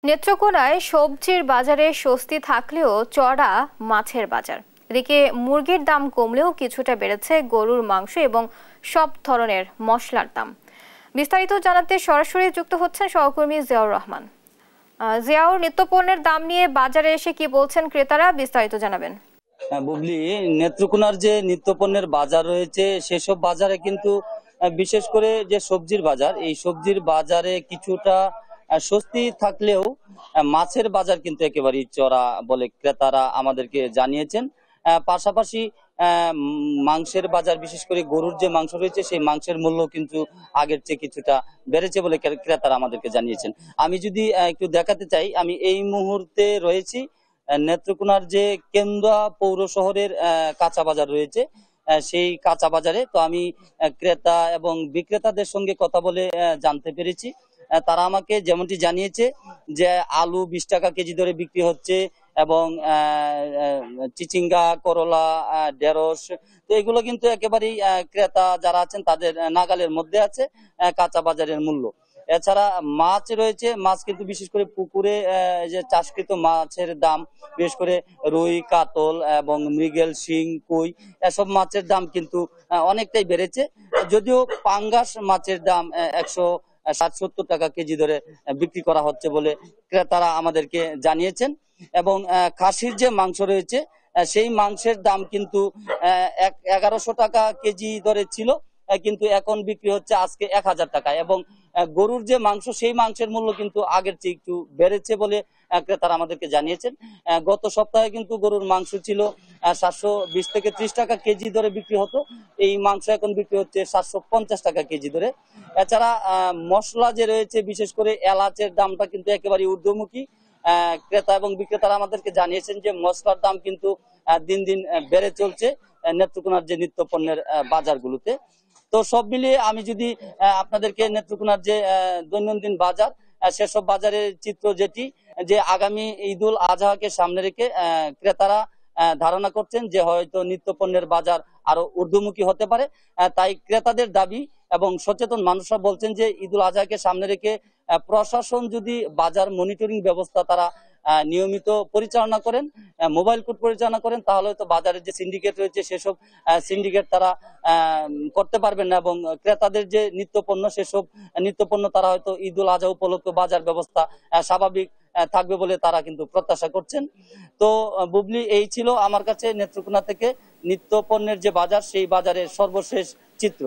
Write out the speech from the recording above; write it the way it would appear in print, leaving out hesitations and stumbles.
নেত্রকোনায় সবজির বাজারে স্বস্তি থাকলেও চড়া মাছের বাজার। এদিকে মুরগির দাম কমলেও কিছুটা বেড়েছে গরুর মাংস এবং সব ধরনের মশলার দাম। বিস্তারিত জানাতে সরাসরি যুক্ত হচ্ছেন সহকর্মী জিয়াউর রহমান। জিয়াউর, নিত্যপণ্যের দাম নিয়ে বাজারে এসে কি বলছেন ক্রেতারা, বিস্তারিত জানাবেন। বুবলি, নেত্রকোনার যে নিত্যপণ্যের বাজার রয়েছে সেসব বাজারে কিন্তু বিশেষ করে যে সবজির বাজার, এই সবজির বাজারে কিছুটা স্বস্তি থাকলেও মাছের বাজার কিন্তু একেবারেই চড়া বলে ক্রেতারা আমাদেরকে জানিয়েছেন। পাশাপাশি মাংসের বাজার, বিশেষ করে গরুর যে মাংস রয়েছে সেই মাংসের মূল্য কিন্তু আগের চেয়ে কিছুটা বেড়েছে বলে ক্রেতারা আমাদেরকে জানিয়েছেন। আমি যদি একটু দেখাতে চাই, আমি এই মুহূর্তে রয়েছি নেত্রকোনার যে কেন্দুয়া পৌর শহরের কাঁচা বাজার রয়েছে, সেই কাঁচা বাজারে। তো আমি ক্রেতা এবং বিক্রেতাদের সঙ্গে কথা বলে জানতে পেরেছি, তারা আমাকে যেমনটি জানিয়েছে যে আলু 20 টাকা কেজি ধরে বিক্রি হচ্ছে এবং চিচিঙ্গা, করলা, ঢেঁড়স, তো এগুলো কিন্তু একেবারেই ক্রেতা যারা আছেন তাদের নাগালের মধ্যে আছে কাঁচা বাজারের মূল্য। এছাড়া মাছ রয়েছে, মাছ কিন্তু বিশেষ করে পুকুরে যে চাষকৃত মাছের দাম, বিশেষ করে রুই, কাতল এবং মৃগেল, শিং, কই, এসব মাছের দাম কিন্তু অনেকটাই বেড়েছে। যদিও পাঙ্গাস মাছের দাম 160-70 টাকা কেজি ধরে বিক্রি করা হচ্ছে বলে ক্রেতারা আমাদেরকে জানিয়েছেন। এবং খাসির যে মাংস রয়েছে সেই মাংসের দাম কিন্তু 1100 টাকা কেজি ধরে ছিল, কিন্তু এখন বিক্রি হচ্ছে আজকে 1000 টাকা। এবং গরুর যে মাংস, সেই মাংসের মূল্য কিন্তু আগের চেয়ে একটু বেড়েছে বলে ক্রেতারা আমাদেরকে জানিয়েছেন। গত সপ্তাহে কিন্তু গরুর মাংস ছিল 720 থেকে 30 টাকা কেজি ধরে বিক্রি হতো, এই মাংস এখন বিক্রি হচ্ছে 750 টাকা কেজি ধরে। এছাড়া মশলা যে রয়েছে, বিশেষ করে এলাচের দামটা কিন্তু একেবারে ঊর্ধ্বমুখী। ক্রেতা এবং বিক্রেতারা আমাদেরকে জানিয়েছেন যে মশলার দাম কিন্তু দিন দিন বেড়ে চলছে নেত্রকোনার যে নিত্য পণ্যের বাজারগুলোতে। তো সব মিলিয়ে আমি যদি আপনাদেরকে নেত্রকোনার যে দৈনন্দিন বাজার, সেসব বাজারের চিত্র যেটি, যে আগামী ঈদুল আজহাকে সামনে রেখে ক্রেতারা ধারণা করছেন যে হয়তো নিত্য পণ্যের বাজার আরো ঊর্ধ্বমুখী হতে পারে। তাই ক্রেতাদের দাবি এবং সচেতন মানুষরা বলছেন যে ঈদুল আজহাকে সামনে রেখে প্রশাসন যদি বাজার মনিটরিং ব্যবস্থা তারা নিয়মিত পরিচালনা করেন, মোবাইল কোর্ট পরিচালনা করেন, তাহলে তো বাজারের যে সিন্ডিকেট রয়েছে সেসব সিন্ডিকেট তারা করতে পারবেন না, এবং ক্রেতাদের যে নিত্যপণ্য, সেসব নিত্যপণ্য তারা হয়তো ঈদুল আজহা উপলক্ষে বাজার ব্যবস্থা স্বাভাবিক থাকবে বলে তারা কিন্তু প্রত্যাশা করছেন। তো বুবলি, এই ছিল আমার কাছে নেত্রকোনা থেকে নিত্য পণ্যের যে বাজার, সেই বাজারের সর্বশেষ চিত্র।